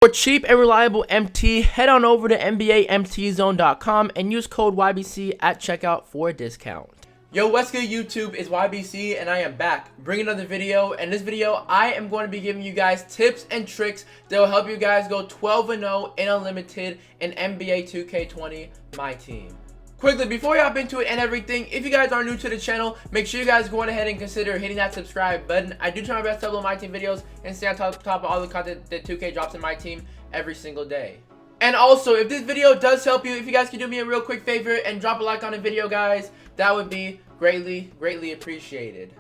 For cheap and reliable MT, head on over to NBAMTZone.com and use code YBC at checkout for a discount. Yo, what's good YouTube? It's YBC and I am back bringing another video. In this video, I am going to be giving you guys tips and tricks that will help you guys go 12-0 in Unlimited in NBA 2K20 Myteam. Quickly, before we hop into it and everything, if you guys are new to the channel, make sure you guys go on ahead and consider hitting that subscribe button. I do try my best to upload my team videos and stay on top of all the content that 2K drops in my team every single day. And also, if this video does help you, if you guys can do me a real quick favor and drop a like on the video, guys, that would be greatly appreciated.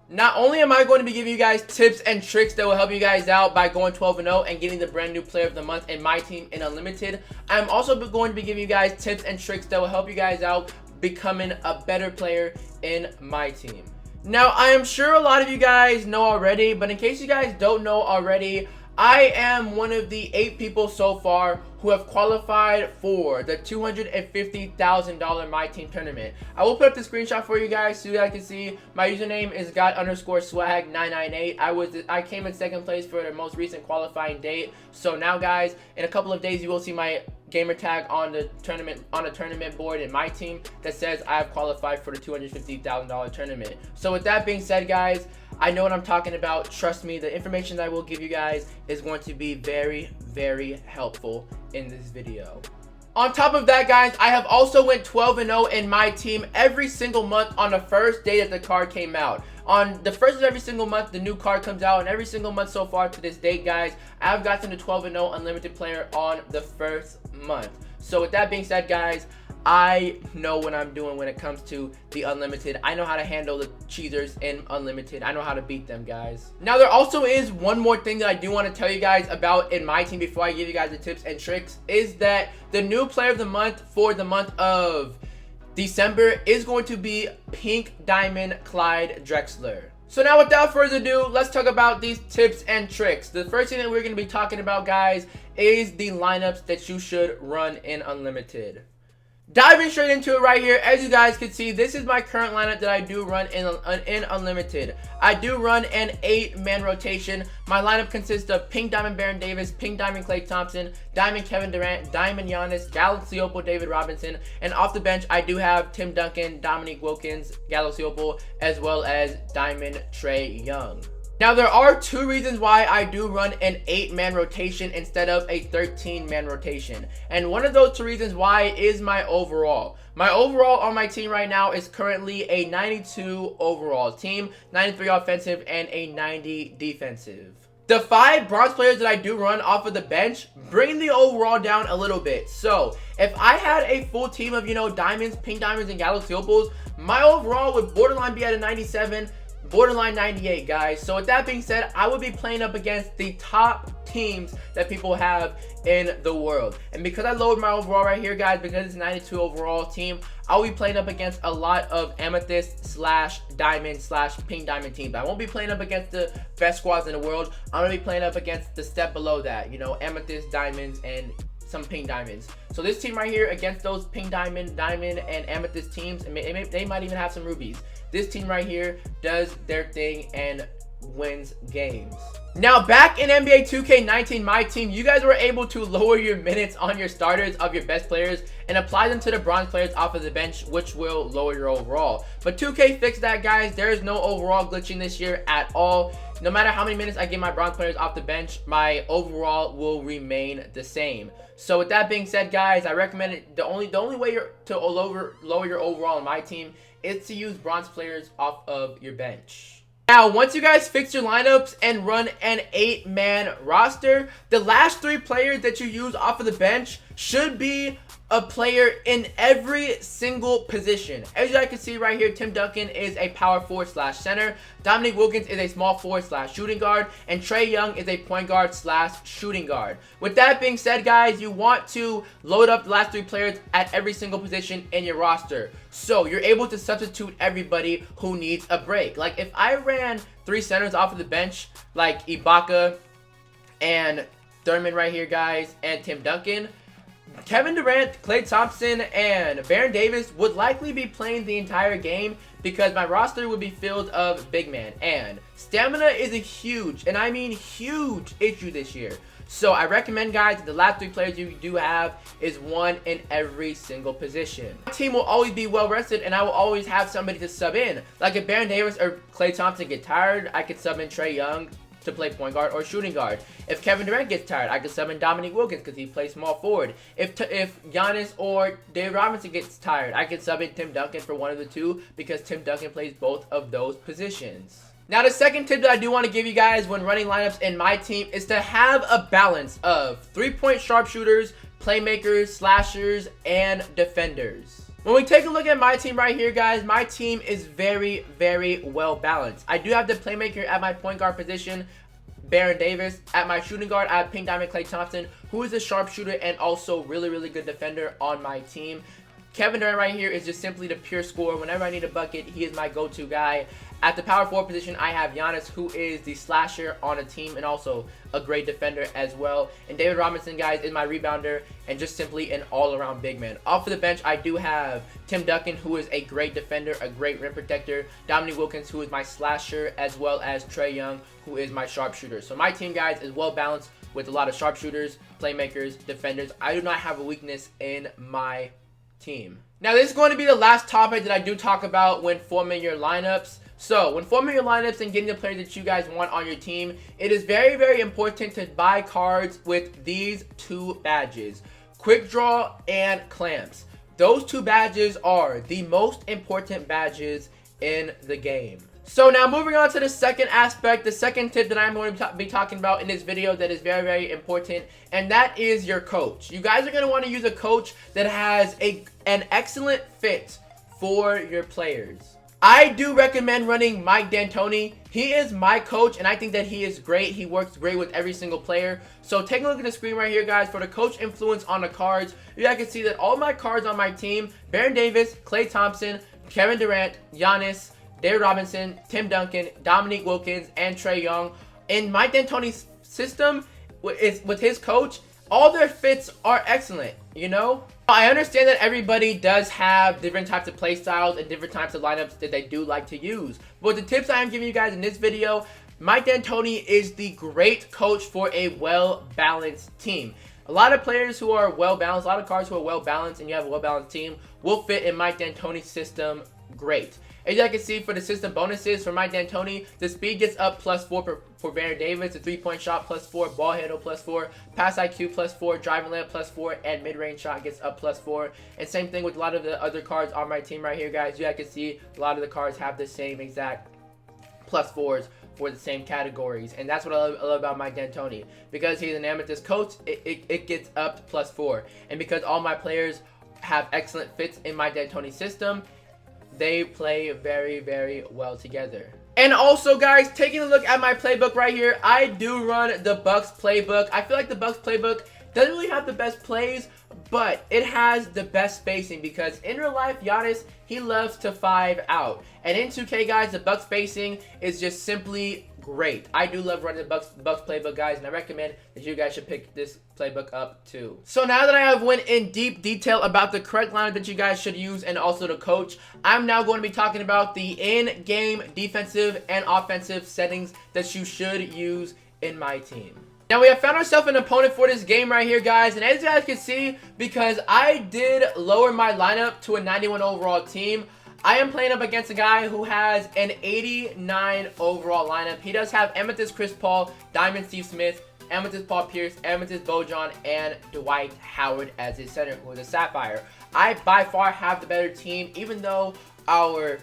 Not only am I going to be giving you guys tips and tricks that will help you guys out by going 12-0 and getting the brand new player of the month in my team in Unlimited, I'm also going to be giving you guys tips and tricks that will help you guys out becoming a better player in my team. Now, I am sure a lot of you guys know already, but in case you guys don't know already, I am one of the 8 people so far who have qualified for the $250,000 Myteam tournament. I will put up the screenshot for you guys so you guys can see. My username is got_swag998. I came in second place for the most recent qualifying date. So now, guys, in a couple of days you will see my gamer tag on the tournament board in my team that says I have qualified for the $250,000 tournament. So with that being said, guys, I know what I'm talking about. Trust me, the information that I will give you guys is going to be very helpful in this video. On top of that, guys, I have also went 12-0 in my team every single month on the first day that the card came out. On the first of every single month, the new card comes out, and every single month so far to this date, guys, I've gotten a 12-0 Unlimited player on the first month. So with that being said, guys, I know what I'm doing when it comes to the Unlimited. I know how to handle the cheaters in Unlimited. I know how to beat them, guys. Now, there also is one more thing that I do want to tell you guys about in my team before I give you guys the tips and tricks, is that the new player of the month for the month of December is going to be Pink Diamond Clyde Drexler. So now, without further ado, let's talk about these tips and tricks. The first thing that we're going to be talking about, guys, is the lineups that you should run in Unlimited. Diving straight into it right here, as you guys can see, this is my current lineup that I do run in Unlimited. I do run an 8-man rotation. My lineup consists of Pink Diamond Baron Davis, Pink Diamond Klay Thompson, Diamond Kevin Durant, Diamond Giannis, Galaxy Opal David Robinson, and off the bench I do have Tim Duncan, Dominique Wilkins, Galaxy Opal, as well as Diamond Trae Young. Now, there are 2 reasons why I do run an 8-man rotation instead of a 13-man rotation. And one of those 2 reasons why is my overall. My overall on my team right now is currently a 92 overall team, 93 offensive, and a 90 defensive. The 5 bronze players that I do run off of the bench bring the overall down a little bit. So, if I had a full team of, diamonds, pink diamonds, and galaxy opals, my overall would borderline be at a 97, borderline 98, guys. So with that being said, I would be playing up against the top teams that people have in the world. And because I lowered my overall right here, guys, because it's a 92 overall team, I'll be playing up against a lot of amethyst / diamond / pink diamond teams. I won't be playing up against the best squads in the world. I'm gonna be playing up against the step below that, amethyst, diamonds, and some pink diamonds. So this team right here against those pink diamond, and amethyst teams, and they might even have some rubies. This team right here does their thing and wins games. Now, back in NBA 2K19 Myteam, you guys were able to lower your minutes on your starters of your best players and apply them to the bronze players off of the bench, which will lower your overall. But 2K fixed that, guys. There is no overall glitching this year at all. No matter how many minutes I get my bronze players off the bench, my overall will remain the same. So with that being said, guys, I recommend it. The only way to lower your overall in my team is to use bronze players off of your bench. Now, once you guys fix your lineups and run an 8-man roster, the last 3 players that you use off of the bench should be a player in every single position. As you guys can see right here, Tim Duncan is a power forward / center. Dominique Wilkins is a small forward / shooting guard. And Trae Young is a point guard / shooting guard. With that being said, guys, you want to load up the last 3 players at every single position in your roster. So you're able to substitute everybody who needs a break. Like if I ran 3 centers off of the bench, like Ibaka and Thurman right here, guys, and Tim Duncan, Kevin Durant, Klay Thompson, and Baron Davis would likely be playing the entire game because my roster would be filled of big man. And stamina is a huge, and I mean huge, issue this year. So I recommend, guys, the last 3 players you do have is one in every single position. My team will always be well rested, and I will always have somebody to sub in. Like if Baron Davis or Klay Thompson get tired, I could sub in Trae Young to play point guard or shooting guard. If Kevin Durant gets tired, I could summon Dominique Wilkins because he plays small forward. If Giannis or David Robinson gets tired, I could sub in Tim Duncan for one of the two because Tim Duncan plays both of those positions. Now, the second tip that I do want to give you guys when running lineups in my team is to have a balance of 3-point sharpshooters, playmakers, slashers, and defenders. When we take a look at my team right here, guys, my team is very, very well balanced. I do have the playmaker at my point guard position, Baron Davis. At my shooting guard, I have Pink Diamond Klay Thompson, who is a sharpshooter and also really, really good defender on my team. Kevin Durant right here is just simply the pure scorer. Whenever I need a bucket, he is my go-to guy. At the power forward position, I have Giannis, who is the slasher on a team and also a great defender as well. And David Robinson, guys, is my rebounder and just simply an all-around big man. Off of the bench, I do have Tim Duncan, who is a great defender, a great rim protector. Dominique Wilkins, who is my slasher, as well as Trae Young, who is my sharpshooter. So my team, guys, is well balanced with a lot of sharpshooters, playmakers, defenders. I do not have a weakness in my team. Now, this is going to be the last topic that I do talk about when forming your lineups. So, when forming your lineups and getting the players that you guys want on your team, it is very, very important to buy cards with these 2 badges, Quick Draw and Clamps. Those 2 badges are the most important badges in the game. So now moving on to the second aspect, the second tip that I'm going to be talking about in this video that is very, very important, and that is your coach. You guys are going to want to use a coach that has an excellent fit for your players. I do recommend running Mike D'Antoni. He is my coach, and I think that he is great. He works great with every single player. So take a look at the screen right here, guys. For the coach influence on the cards, you guys can see that all my cards on my team, Baron Davis, Klay Thompson, Kevin Durant, Giannis, David Robinson, Tim Duncan, Dominique Wilkins, and Trae Young. In Mike D'Antoni's system, with his coach, all their fits are excellent, you know? I understand that everybody does have different types of play styles and different types of lineups that they do like to use. But the tips I am giving you guys in this video, Mike D'Antoni is the great coach for a well-balanced team. A lot of players who are well-balanced, a lot of cards who are well-balanced, and you have a well-balanced team will fit in Mike D'Antoni's system great. As you can see, for the system bonuses for Mike D'Antoni, the speed gets up +4 for Baron Davis, the 3-point shot +4, ball handle +4, pass IQ +4, driving layup +4, and mid-range shot gets up +4. And same thing with a lot of the other cards on my team right here, guys. You guys can see a lot of the cards have the same exact +4s for the same categories, and that's what I love about Mike D'Antoni. Because he's an amethyst coach, it gets up to +4, and because all my players have excellent fits in Mike D'Antoni's system, they play very, very well together. And also, guys, taking a look at my playbook right here, I do run the Bucks playbook. I feel like the Bucks playbook doesn't really have the best plays, but it has the best spacing because in real life, Giannis, he loves to 5 out. And in 2K, guys, the Bucks spacing is just simply great. I do love running the Bucks playbook, guys, and I recommend that you guys should pick this playbook up too. So now that I have went in deep detail about the correct lineup that you guys should use and also the coach, I'm now going to be talking about the in-game defensive and offensive settings that you should use in my team. Now we have found ourselves an opponent for this game right here, guys, and as you guys can see, because I did lower my lineup to a 91 overall team, I am playing up against a guy who has an 89 overall lineup. He does have Amethyst Chris Paul, Diamond Steve Smith, Amethyst Paul Pierce, Amethyst Bojan, and Dwight Howard as his center, who is a Sapphire. I by far have the better team, even though our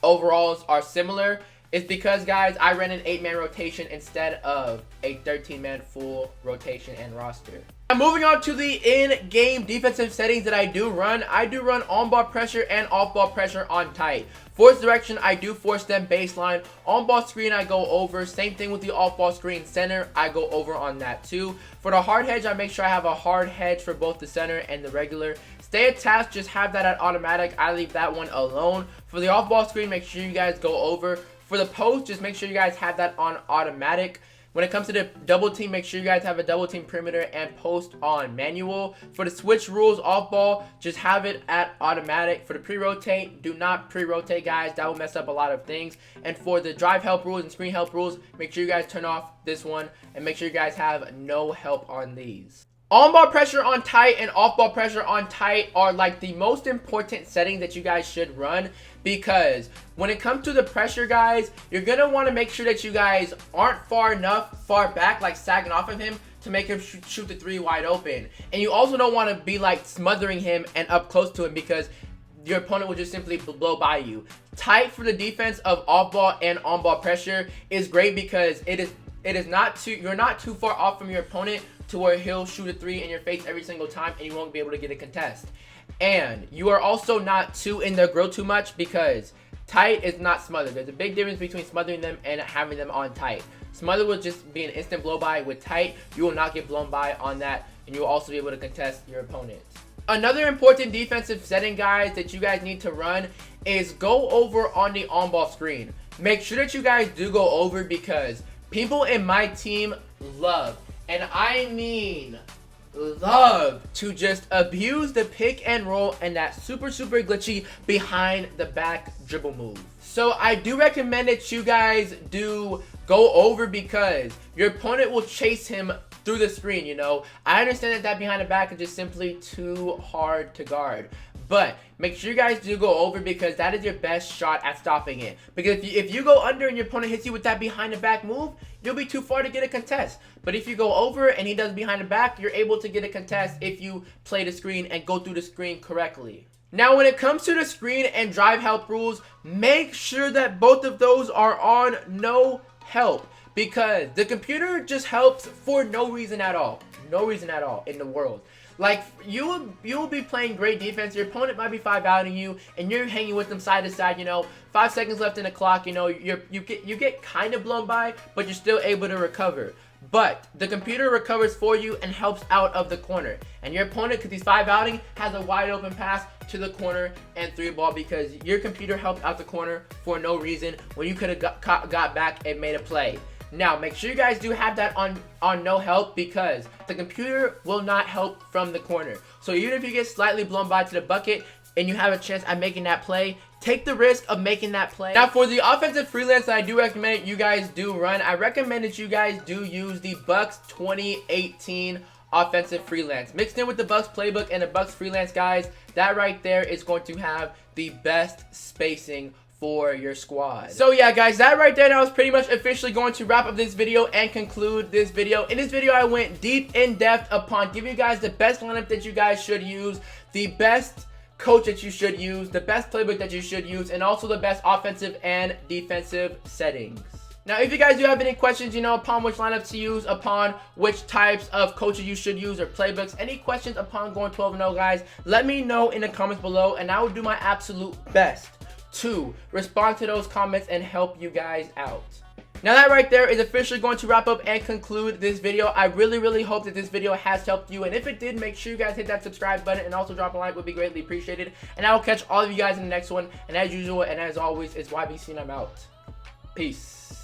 overalls are similar. It's because, guys, I ran an 8-man rotation instead of a 13-man full rotation and roster. Now, moving on to the in-game defensive settings that I do run on-ball pressure and off-ball pressure on tight. Force direction, I do force them baseline. On-ball screen, I go over. Same thing with the off-ball screen center, I go over on that too. For the hard hedge, I make sure I have a hard hedge for both the center and the regular. Stay attached, just have that at automatic. I leave that one alone. For the off-ball screen, make sure you guys go over. For the post, just make sure you guys have that on automatic. When it comes to the double team, make sure you guys have a double team perimeter and post on manual. For the switch rules off ball, just have it at automatic. For the pre-rotate, do not pre-rotate, guys. That will mess up a lot of things. And for the drive help rules and screen help rules, make sure you guys turn off this one and make sure you guys have no help on these. On-ball pressure on tight and off-ball pressure on tight are like the most important settings that you guys should run, because when it comes to the pressure, guys, you're going to want to make sure that you guys aren't far back, like sagging off of him to make him shoot the three wide open. And you also don't want to be like smothering him and up close to him, because your opponent will just simply blow by you. Tight for the defense of off-ball and on-ball pressure is great because you're not too far off from your opponent to where he'll shoot a three in your face every single time and you won't be able to get a contest. And you are also not too in their grill too much, because tight is not smothered. There's a big difference between smothering them and having them on tight. Smother will just be an instant blow by. With tight, you will not get blown by on that, and you will also be able to contest your opponent. Another important defensive setting, guys, that you guys need to run is go over on the on-ball screen. Make sure that you guys do go over, because people in my team love, and I mean love, to just abuse the pick and roll and that super glitchy behind the back dribble move. So I do recommend that you guys do go over, because your opponent will chase him through the screen, you know. I understand that behind the back is just simply too hard to guard, but make sure you guys do go over, because that is your best shot at stopping it. Because if you go under and your opponent hits you with that behind the back move, you'll be too far to get a contest. But if you go over and he does behind the back, you're able to get a contest if you play the screen and go through the screen correctly. Now, when it comes to the screen and drive help rules, make sure that both of those are on no help, because the computer just helps for no reason at all. No reason at all in the world. Like, you will be playing great defense, your opponent might be 5-outing you, and you're hanging with them side to side, you know, 5 seconds left in the clock, you know, you get kind of blown by, but you're still able to recover. But the computer recovers for you and helps out of the corner. And your opponent, because he's 5-outing, has a wide open pass to the corner and 3-ball, because your computer helped out the corner for no reason when you could have got back and made a play. Now, make sure you guys do have that on no help, because the computer will not help from the corner. So even if you get slightly blown by to the bucket and you have a chance at making that play, take the risk of making that play. Now, for the offensive freelance that I do recommend you guys do run, I recommend that you guys do use the Bucks 2018 offensive freelance. Mixed in with the Bucks playbook and the Bucks freelance, guys, that right there is going to have the best spacing for your squad. So yeah, guys, that right there now is pretty much officially going to wrap up this video and conclude this video. In this video, I went deep in depth upon giving you guys the best lineup that you guys should use, the best coach that you should use, the best playbook that you should use, and also the best offensive and defensive settings. Now, if you guys do have any questions, you know, upon which lineup to use, upon which types of coaches you should use or playbooks, any questions upon going 12-0, guys, let me know in the comments below, and I will do my absolute best to respond to those comments and help you guys out. Now, that right there is officially going to wrap up and conclude this video. I really hope that this video has helped you, and if it did, make sure you guys hit that subscribe button and also drop a like, would be greatly appreciated. And I will catch all of you guys in the next one, and as usual and as always, it's YBC and I'm out. Peace.